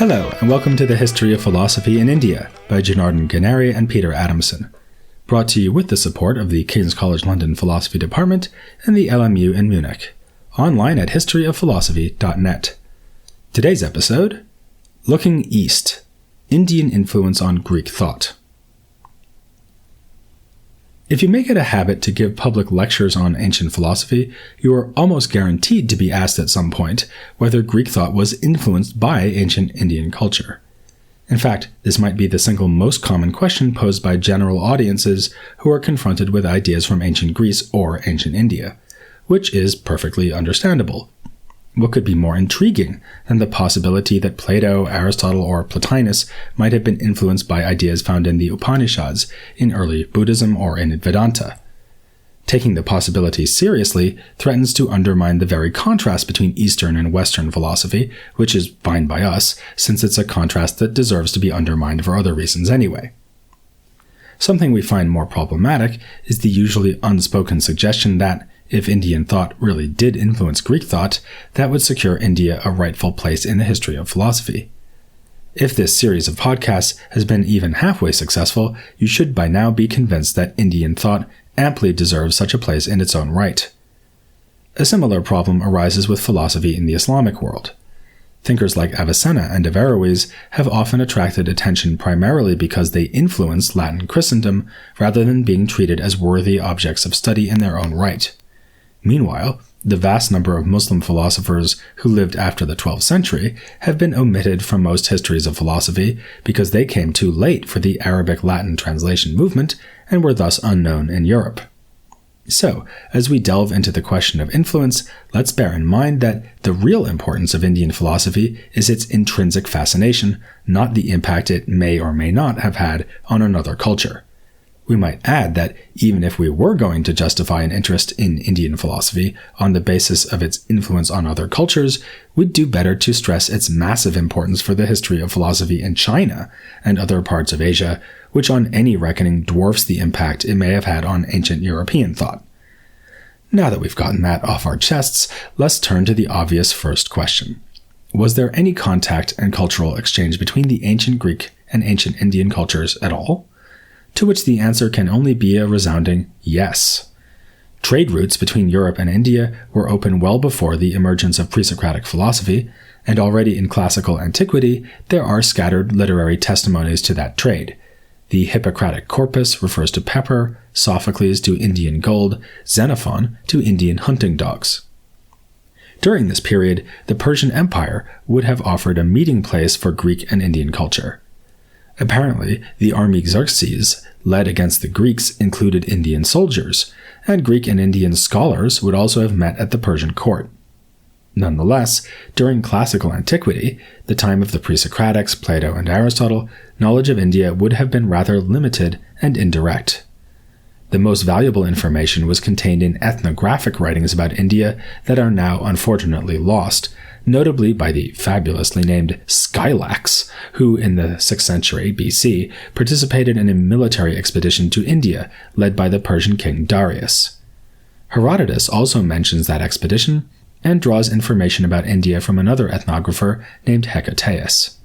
Hello, and welcome to the History of Philosophy in India by Janardhan Ganeri and Peter Adamson, brought to you with the support of the King's College London Philosophy Department and the LMU in Munich, online at historyofphilosophy.net. Today's episode, Looking East, Indian Influence on Greek Thought. If you make it a habit to give public lectures on ancient philosophy, you are almost guaranteed to be asked at some point whether Greek thought was influenced by ancient Indian culture. In fact, this might be the single most common question posed by general audiences who are confronted with ideas from ancient Greece or ancient India, which is perfectly understandable. What could be more intriguing than the possibility that Plato, Aristotle, or Plotinus might have been influenced by ideas found in the Upanishads, in early Buddhism, or in Vedanta? Taking the possibility seriously threatens to undermine the very contrast between Eastern and Western philosophy, which is fine by us, since it's a contrast that deserves to be undermined for other reasons anyway. Something we find more problematic is the usually unspoken suggestion that, if Indian thought really did influence Greek thought, that would secure India a rightful place in the history of philosophy. If this series of podcasts has been even halfway successful, you should by now be convinced that Indian thought amply deserves such a place in its own right. A similar problem arises with philosophy in the Islamic world. Thinkers like Avicenna and Averroes have often attracted attention primarily because they influenced Latin Christendom rather than being treated as worthy objects of study in their own right. Meanwhile, the vast number of Muslim philosophers who lived after the 12th century have been omitted from most histories of philosophy because they came too late for the Arabic-Latin translation movement and were thus unknown in Europe. So, as we delve into the question of influence, let's bear in mind that the real importance of Indian philosophy is its intrinsic fascination, not the impact it may or may not have had on another culture. We might add that even if we were going to justify an interest in Indian philosophy on the basis of its influence on other cultures, we'd do better to stress its massive importance for the history of philosophy in China and other parts of Asia, which on any reckoning dwarfs the impact it may have had on ancient European thought. Now that we've gotten that off our chests, let's turn to the obvious first question. Was there any contact and cultural exchange between the ancient Greek and ancient Indian cultures at all? To which the answer can only be a resounding yes. Trade routes between Europe and India were open well before the emergence of pre-Socratic philosophy, and already in classical antiquity there are scattered literary testimonies to that trade. The Hippocratic corpus refers to pepper, Sophocles to Indian gold, Xenophon to Indian hunting dogs. During this period, the Persian Empire would have offered a meeting place for Greek and Indian culture. Apparently, the army Xerxes led against the Greeks included Indian soldiers, and Greek and Indian scholars would also have met at the Persian court. Nonetheless, during classical antiquity, the time of the pre-Socratics, Plato, and Aristotle, knowledge of India would have been rather limited and indirect. The most valuable information was contained in ethnographic writings about India that are now unfortunately lost, notably by the fabulously named Skylax, who in the 6th century BC participated in a military expedition to India led by the Persian king Darius. Herodotus also mentions that expedition and draws information about India from another ethnographer named Hecataeus.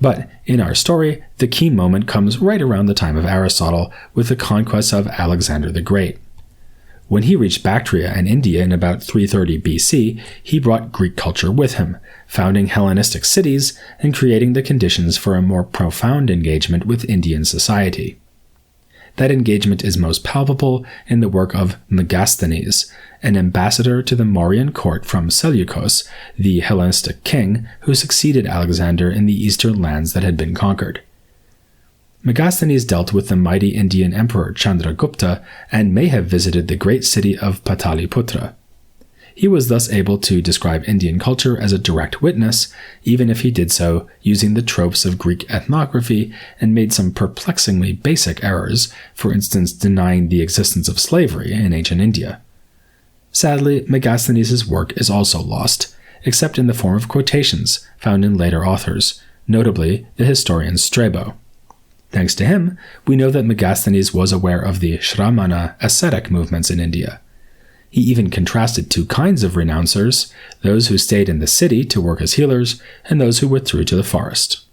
But in our story, the key moment comes right around the time of Aristotle with the conquest of Alexander the Great. When he reached Bactria and India in about 330 BC, he brought Greek culture with him, founding Hellenistic cities and creating the conditions for a more profound engagement with Indian society. That engagement is most palpable in the work of Megasthenes, an ambassador to the Mauryan court from Seleucus, the Hellenistic king who succeeded Alexander in the eastern lands that had been conquered. Megasthenes dealt with the mighty Indian emperor Chandragupta and may have visited the great city of Pataliputra. He was thus able to describe Indian culture as a direct witness, even if he did so using the tropes of Greek ethnography and made some perplexingly basic errors, for instance denying the existence of slavery in ancient India. Sadly, Megasthenes' work is also lost, except in the form of quotations found in later authors, notably the historian Strabo. Thanks to him, we know that Megasthenes was aware of the Shramana ascetic movements in India. He even contrasted two kinds of renouncers, those who stayed in the city to work as healers, and those who withdrew to the forest.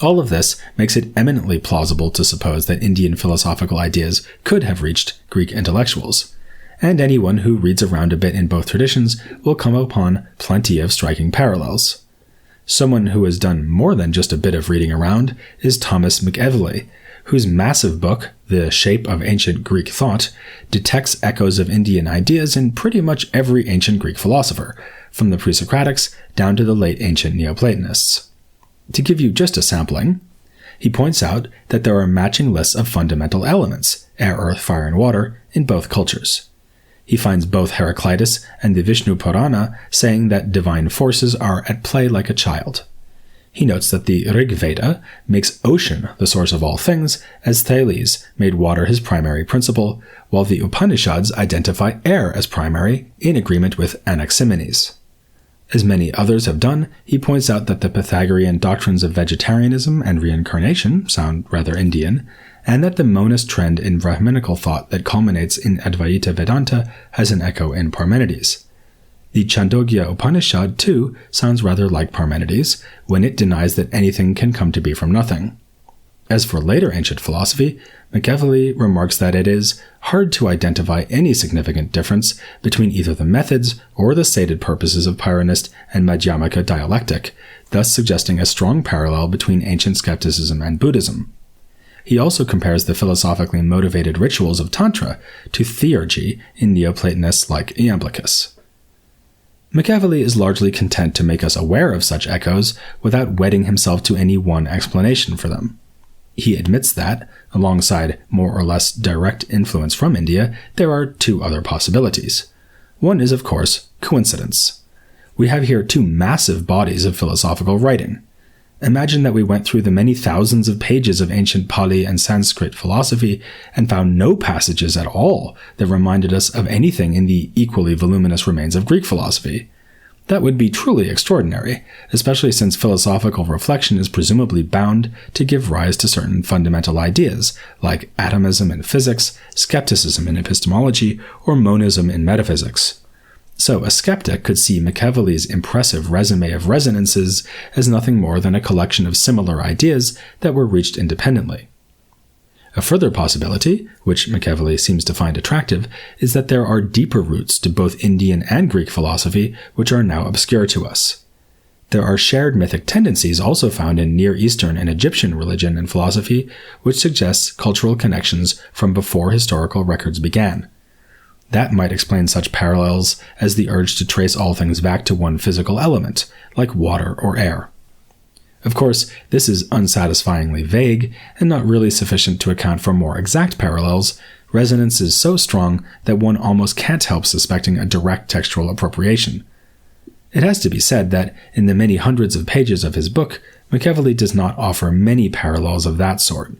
All of this makes it eminently plausible to suppose that Indian philosophical ideas could have reached Greek intellectuals, and anyone who reads around a bit in both traditions will come upon plenty of striking parallels. Someone who has done more than just a bit of reading around is Thomas McEvilley, whose massive book, The Shape of Ancient Greek Thought, detects echoes of Indian ideas in pretty much every ancient Greek philosopher, from the pre-Socratics down to the late ancient Neoplatonists. To give you just a sampling, he points out that there are matching lists of fundamental elements, air, earth, fire, and water, in both cultures. He finds both Heraclitus and the Vishnu Purana saying that divine forces are at play like a child. He notes that the Rig Veda makes ocean the source of all things, as Thales made water his primary principle, while the Upanishads identify air as primary, in agreement with Anaximenes. As many others have done, he points out that the Pythagorean doctrines of vegetarianism and reincarnation sound rather Indian, and that the monist trend in Brahminical thought that culminates in Advaita Vedanta has an echo in Parmenides. The Chandogya Upanishad, too, sounds rather like Parmenides, when it denies that anything can come to be from nothing. As for later ancient philosophy, McEvilley remarks that it is hard to identify any significant difference between either the methods or the stated purposes of Pyrrhonist and Madhyamaka dialectic, thus suggesting a strong parallel between ancient skepticism and Buddhism. He also compares the philosophically motivated rituals of Tantra to theurgy in Neoplatonists like Iamblichus. McEvilley is largely content to make us aware of such echoes without wedding himself to any one explanation for them. He admits that, alongside more or less direct influence from India, there are two other possibilities. One is, of course, coincidence. We have here two massive bodies of philosophical writing. Imagine that we went through the many thousands of pages of ancient Pali and Sanskrit philosophy and found no passages at all that reminded us of anything in the equally voluminous remains of Greek philosophy. That would be truly extraordinary, especially since philosophical reflection is presumably bound to give rise to certain fundamental ideas, like atomism in physics, skepticism in epistemology, or monism in metaphysics. So a skeptic could see McEvilley's impressive resume of resonances as nothing more than a collection of similar ideas that were reached independently. A further possibility, which McEvilley seems to find attractive, is that there are deeper roots to both Indian and Greek philosophy which are now obscure to us. There are shared mythic tendencies also found in Near Eastern and Egyptian religion and philosophy, which suggests cultural connections from before historical records began. That might explain such parallels as the urge to trace all things back to one physical element, like water or air. Of course, this is unsatisfyingly vague and not really sufficient to account for more exact parallels. Resonance is so strong that one almost can't help suspecting a direct textual appropriation. It has to be said that in the many hundreds of pages of his book, McEvilley does not offer many parallels of that sort.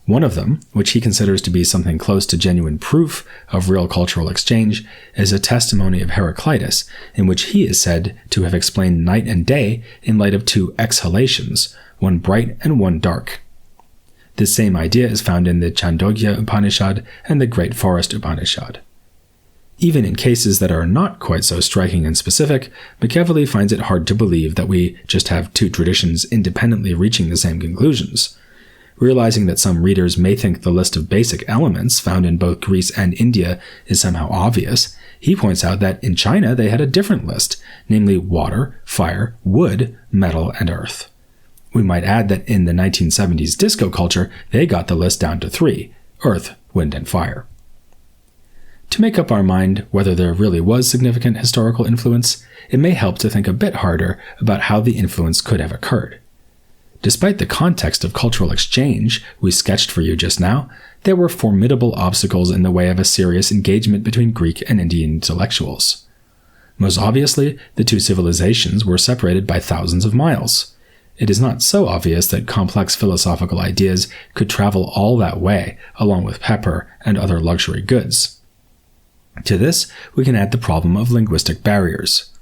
One of them, which he considers to be something close to genuine proof of real cultural exchange, is a testimony of Heraclitus, in which he is said to have explained night and day in light of two exhalations, one bright and one dark. This same idea is found in the Chandogya Upanishad and the Great Forest Upanishad. Even in cases that are not quite so striking and specific, McEvilley finds it hard to believe that we just have two traditions independently reaching the same conclusions. Realizing that some readers may think the list of basic elements found in both Greece and India is somehow obvious, he points out that in China they had a different list, namely water, fire, wood, metal, and earth. We might add that in the 1970s disco culture, they got the list down to 3, earth, wind, and fire. To make up our mind whether there really was significant historical influence, it may help to think a bit harder about how the influence could have occurred. Despite the context of cultural exchange we sketched for you just now, there were formidable obstacles in the way of a serious engagement between Greek and Indian intellectuals. Most obviously, the two civilizations were separated by thousands of miles. It is not so obvious that complex philosophical ideas could travel all that way, along with pepper and other luxury goods. To this, we can add the problem of linguistic barriers.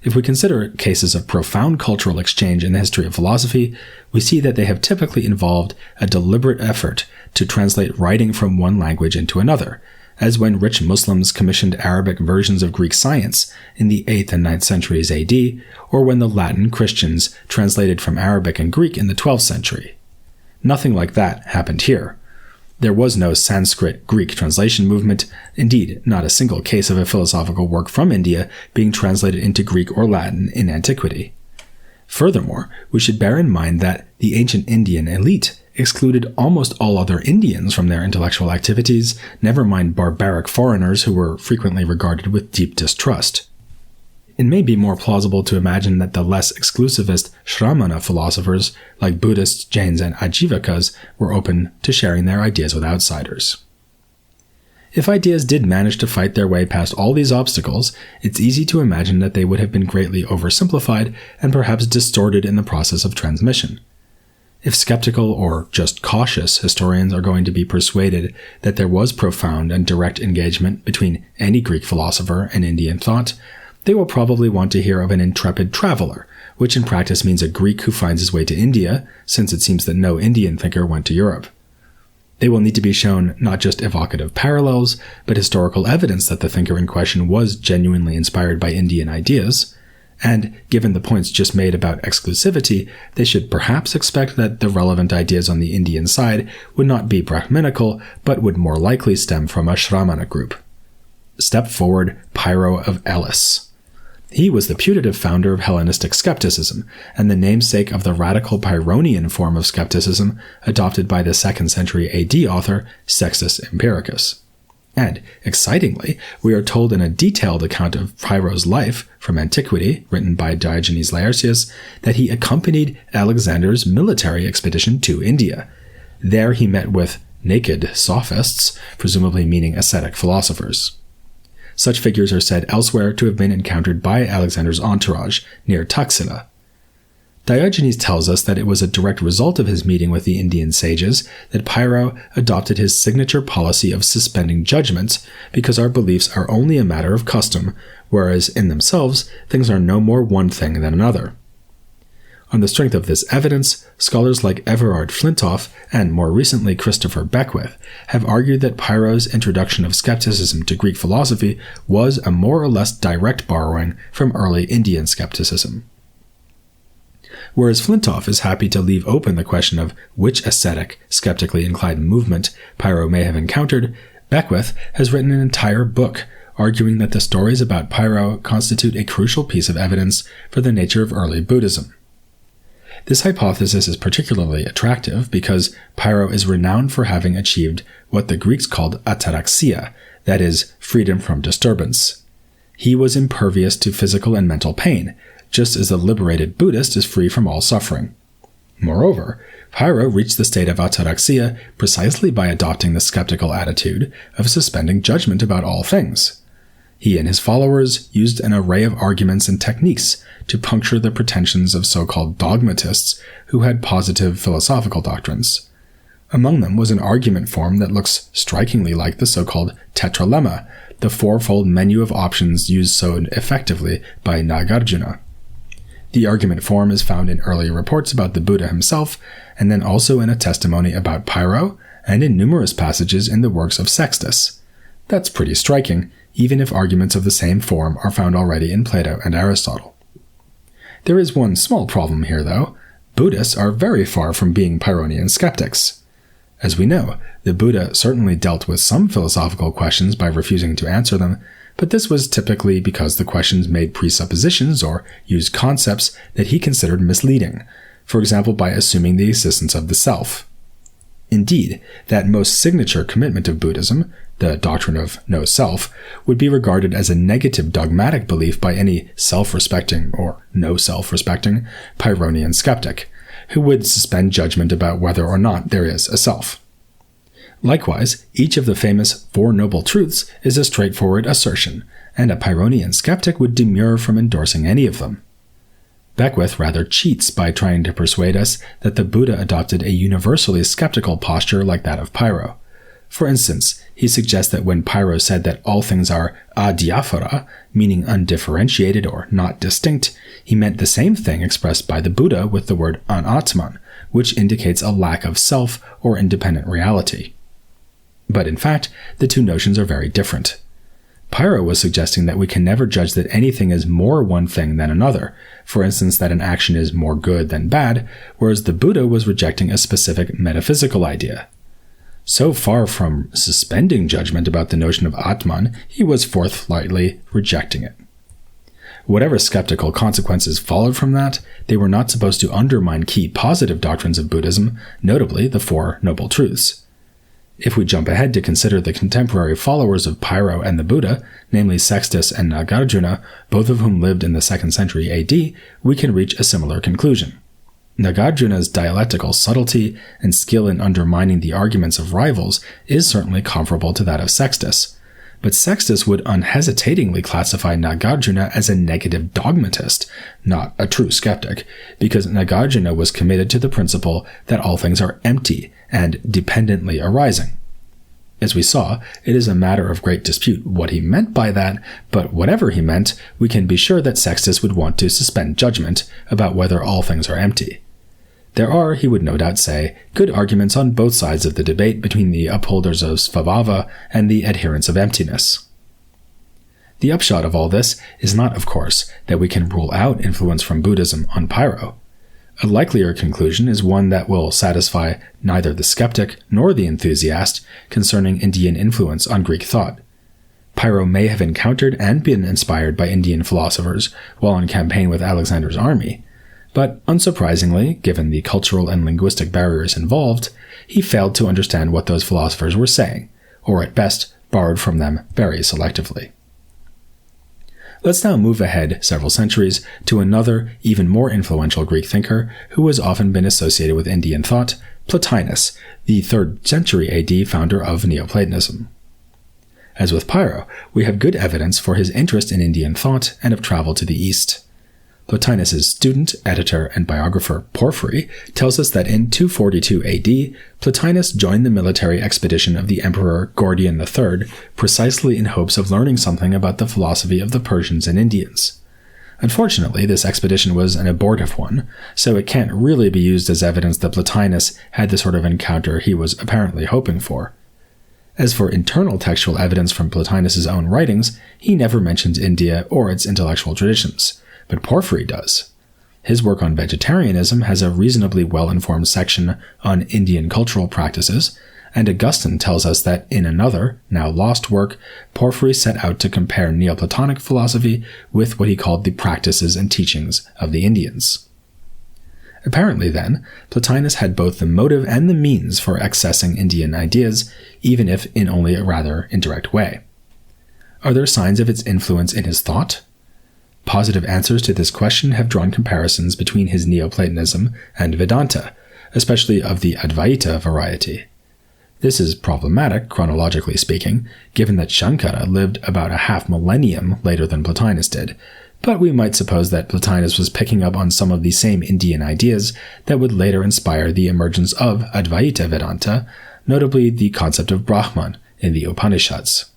If we consider cases of profound cultural exchange in the history of philosophy, we see that they have typically involved a deliberate effort to translate writing from one language into another, as when rich Muslims commissioned Arabic versions of Greek science in the 8th and 9th centuries AD, or when the Latin Christians translated from Arabic and Greek in the 12th century. Nothing like that happened here. There was no Sanskrit-Greek translation movement, indeed, not a single case of a philosophical work from India being translated into Greek or Latin in antiquity. Furthermore, we should bear in mind that the ancient Indian elite excluded almost all other Indians from their intellectual activities, never mind barbaric foreigners who were frequently regarded with deep distrust. It may be more plausible to imagine that the less exclusivist Shramana philosophers, like Buddhists, Jains, and Ajivakas, were open to sharing their ideas with outsiders. If ideas did manage to fight their way past all these obstacles, it's easy to imagine that they would have been greatly oversimplified and perhaps distorted in the process of transmission. If skeptical or just cautious historians are going to be persuaded that there was profound and direct engagement between any Greek philosopher and Indian thought, they will probably want to hear of an intrepid traveler, which in practice means a Greek who finds his way to India, since it seems that no Indian thinker went to Europe. They will need to be shown not just evocative parallels, but historical evidence that the thinker in question was genuinely inspired by Indian ideas. And, given the points just made about exclusivity, they should perhaps expect that the relevant ideas on the Indian side would not be Brahminical, but would more likely stem from a Shramana group. Step forward, Pyrrho of Elis. He was the putative founder of Hellenistic skepticism, and the namesake of the radical Pyrrhonian form of skepticism adopted by the 2nd century AD author Sextus Empiricus. And, excitingly, we are told in a detailed account of Pyrrho's life from antiquity, written by Diogenes Laertius, that he accompanied Alexander's military expedition to India. There he met with naked sophists, presumably meaning ascetic philosophers. Such figures are said elsewhere to have been encountered by Alexander's entourage near Taxila. Diogenes tells us that it was a direct result of his meeting with the Indian sages that Pyrrho adopted his signature policy of suspending judgments, because our beliefs are only a matter of custom, whereas in themselves things are no more one thing than another. On the strength of this evidence, scholars like Everard Flintoff and more recently Christopher Beckwith have argued that Pyrrho's introduction of skepticism to Greek philosophy was a more or less direct borrowing from early Indian skepticism. Whereas Flintoff is happy to leave open the question of which ascetic, skeptically inclined movement Pyrrho may have encountered, Beckwith has written an entire book arguing that the stories about Pyrrho constitute a crucial piece of evidence for the nature of early Buddhism. This hypothesis is particularly attractive because Pyrrho is renowned for having achieved what the Greeks called ataraxia, that is, freedom from disturbance. He was impervious to physical and mental pain, just as the liberated Buddhist is free from all suffering. Moreover, Pyrrho reached the state of ataraxia precisely by adopting the skeptical attitude of suspending judgment about all things. He and his followers used an array of arguments and techniques to puncture the pretensions of so-called dogmatists who had positive philosophical doctrines. Among them was an argument form that looks strikingly like the so-called tetralemma, the fourfold menu of options used so effectively by Nagarjuna. The argument form is found in early reports about the Buddha himself, and then also in a testimony about Pyrrho, and in numerous passages in the works of Sextus. That's pretty striking, even if arguments of the same form are found already in Plato and Aristotle. There is one small problem here, though. Buddhists are very far from being Pyrrhonian skeptics. As we know, the Buddha certainly dealt with some philosophical questions by refusing to answer them, but this was typically because the questions made presuppositions or used concepts that he considered misleading, for example by assuming the existence of the self. Indeed, that most signature commitment of Buddhism, the doctrine of no self, would be regarded as a negative dogmatic belief by any self-respecting or no self-respecting Pyrrhonian skeptic, who would suspend judgment about whether or not there is a self. Likewise, each of the famous Four Noble Truths is a straightforward assertion, and a Pyrrhonian skeptic would demur from endorsing any of them. Beckwith rather cheats by trying to persuade us that the Buddha adopted a universally skeptical posture like that of Pyrrho. For instance, he suggests that when Pyrrho said that all things are adiaphora, meaning undifferentiated or not distinct, he meant the same thing expressed by the Buddha with the word anatman, which indicates a lack of self or independent reality. But in fact, the two notions are very different. Pyrrho was suggesting that we can never judge that anything is more one thing than another, for instance that an action is more good than bad, whereas the Buddha was rejecting a specific metaphysical idea. So far from suspending judgment about the notion of Atman, he was forthrightly rejecting it. Whatever skeptical consequences followed from that, they were not supposed to undermine key positive doctrines of Buddhism, notably the Four Noble Truths. If we jump ahead to consider the contemporary followers of Pyrrho and the Buddha, namely Sextus and Nagarjuna, both of whom lived in the 2nd century AD, we can reach a similar conclusion. Nagarjuna's dialectical subtlety and skill in undermining the arguments of rivals is certainly comparable to that of Sextus, but Sextus would unhesitatingly classify Nagarjuna as a negative dogmatist, not a true skeptic, because Nagarjuna was committed to the principle that all things are empty and dependently arising. As we saw, it is a matter of great dispute what he meant by that, but whatever he meant, we can be sure that Sextus would want to suspend judgment about whether all things are empty. There are, he would no doubt say, good arguments on both sides of the debate between the upholders of Svabhava and the adherents of emptiness. The upshot of all this is not, of course, that we can rule out influence from Buddhism on Pyrrho. A likelier conclusion is one that will satisfy neither the skeptic nor the enthusiast concerning Indian influence on Greek thought. Pyrrho may have encountered and been inspired by Indian philosophers while on campaign with Alexander's army, but unsurprisingly, given the cultural and linguistic barriers involved, he failed to understand what those philosophers were saying, or at best borrowed from them very selectively. Let's now move ahead several centuries to another, even more influential Greek thinker who has often been associated with Indian thought, Plotinus, the 3rd century AD founder of Neoplatonism. As with Pyrrho, we have good evidence for his interest in Indian thought and of travel to the East. Plotinus' student, editor, and biographer Porphyry tells us that in 242 AD, Plotinus joined the military expedition of the Emperor Gordian III precisely in hopes of learning something about the philosophy of the Persians and Indians. Unfortunately, this expedition was an abortive one, so it can't really be used as evidence that Plotinus had the sort of encounter he was apparently hoping for. As for internal textual evidence from Plotinus' own writings, he never mentions India or its intellectual traditions, but Porphyry does. His work on vegetarianism has a reasonably well-informed section on Indian cultural practices, and Augustine tells us that in another, now lost work, Porphyry set out to compare Neoplatonic philosophy with what he called the practices and teachings of the Indians. Apparently, then, Plotinus had both the motive and the means for accessing Indian ideas, even if in only a rather indirect way. Are there signs of its influence in his thought? Positive answers to this question have drawn comparisons between his Neoplatonism and Vedanta, especially of the Advaita variety. This is problematic, chronologically speaking, given that Shankara lived about a half-millennium later than Plotinus did, but we might suppose that Plotinus was picking up on some of the same Indian ideas that would later inspire the emergence of Advaita Vedanta, notably the concept of Brahman in the Upanishads.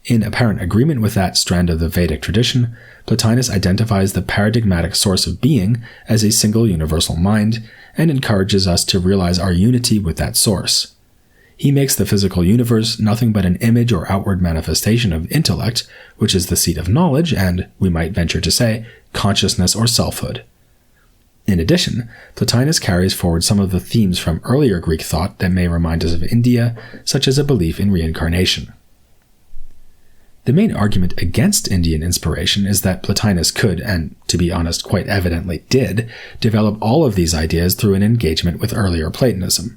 In apparent agreement with that strand of the Vedic tradition, Plotinus identifies the paradigmatic source of being as a single universal mind and encourages us to realize our unity with that source. He makes the physical universe nothing but an image or outward manifestation of intellect, which is the seat of knowledge and, we might venture to say, consciousness or selfhood. In addition, Plotinus carries forward some of the themes from earlier Greek thought that may remind us of India, such as a belief in reincarnation. The main argument against Indian inspiration is that Plotinus could, and to be honest quite evidently did, develop all of these ideas through an engagement with earlier Platonism.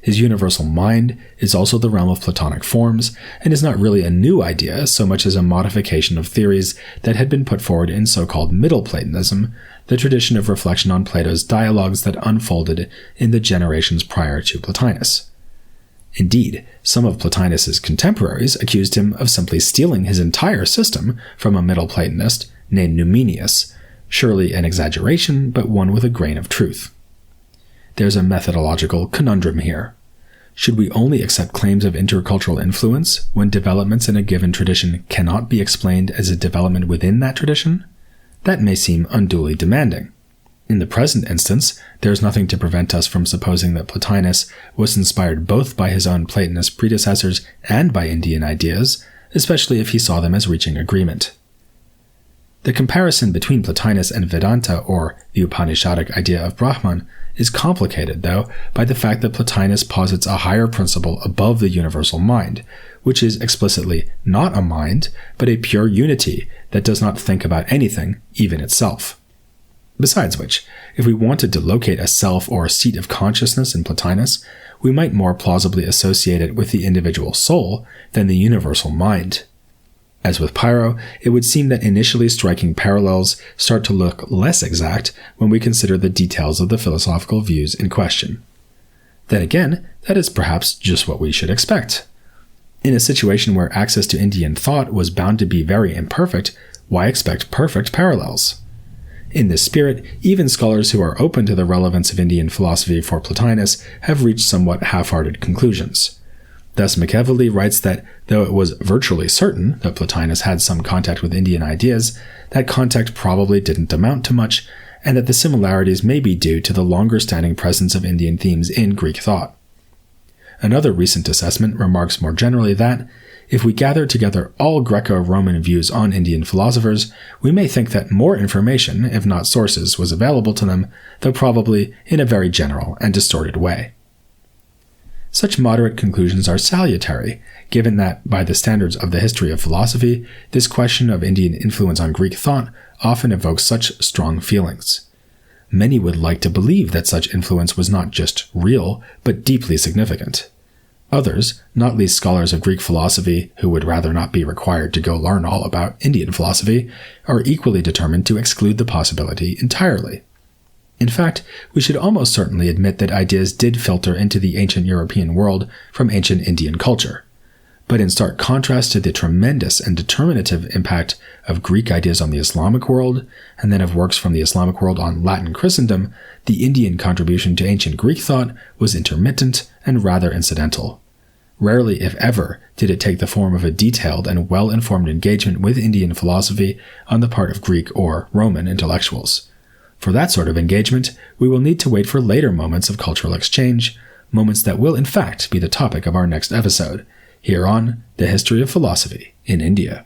His universal mind is also the realm of Platonic forms, and is not really a new idea so much as a modification of theories that had been put forward in so-called Middle Platonism, the tradition of reflection on Plato's dialogues that unfolded in the generations prior to Plotinus. Indeed, some of Plotinus's contemporaries accused him of simply stealing his entire system from a Middle Platonist named Numenius, surely an exaggeration, but one with a grain of truth. There's a methodological conundrum here. Should we only accept claims of intercultural influence when developments in a given tradition cannot be explained as a development within that tradition? That may seem unduly demanding. In the present instance, there is nothing to prevent us from supposing that Plotinus was inspired both by his own Platonist predecessors and by Indian ideas, especially if he saw them as reaching agreement. The comparison between Plotinus and Vedanta, or the Upanishadic idea of Brahman, is complicated, though, by the fact that Plotinus posits a higher principle above the universal mind, which is explicitly not a mind, but a pure unity that does not think about anything, even itself. Besides which, if we wanted to locate a self or a seat of consciousness in Plotinus, we might more plausibly associate it with the individual soul than the universal mind. As with Pyrrho, it would seem that initially striking parallels start to look less exact when we consider the details of the philosophical views in question. Then again, that is perhaps just what we should expect. In a situation where access to Indian thought was bound to be very imperfect, why expect perfect parallels? In this spirit, even scholars who are open to the relevance of Indian philosophy for Plotinus have reached somewhat half-hearted conclusions. Thus, Machiavelli writes that, though it was virtually certain that Plotinus had some contact with Indian ideas, that contact probably didn't amount to much, and that the similarities may be due to the longer-standing presence of Indian themes in Greek thought. Another recent assessment remarks more generally that, if we gather together all Greco-Roman views on Indian philosophers, we may think that more information, if not sources, was available to them, though probably in a very general and distorted way. Such moderate conclusions are salutary, given that, by the standards of the history of philosophy, this question of Indian influence on Greek thought often evokes such strong feelings. Many would like to believe that such influence was not just real, but deeply significant. Others, not least scholars of Greek philosophy who would rather not be required to go learn all about Indian philosophy, are equally determined to exclude the possibility entirely. In fact, we should almost certainly admit that ideas did filter into the ancient European world from ancient Indian culture. But in stark contrast to the tremendous and determinative impact of Greek ideas on the Islamic world, and then of works from the Islamic world on Latin Christendom, the Indian contribution to ancient Greek thought was intermittent and rather incidental. Rarely, if ever, did it take the form of a detailed and well-informed engagement with Indian philosophy on the part of Greek or Roman intellectuals. For that sort of engagement, we will need to wait for later moments of cultural exchange, moments that will in fact be the topic of our next episode, here on The History of Philosophy in India.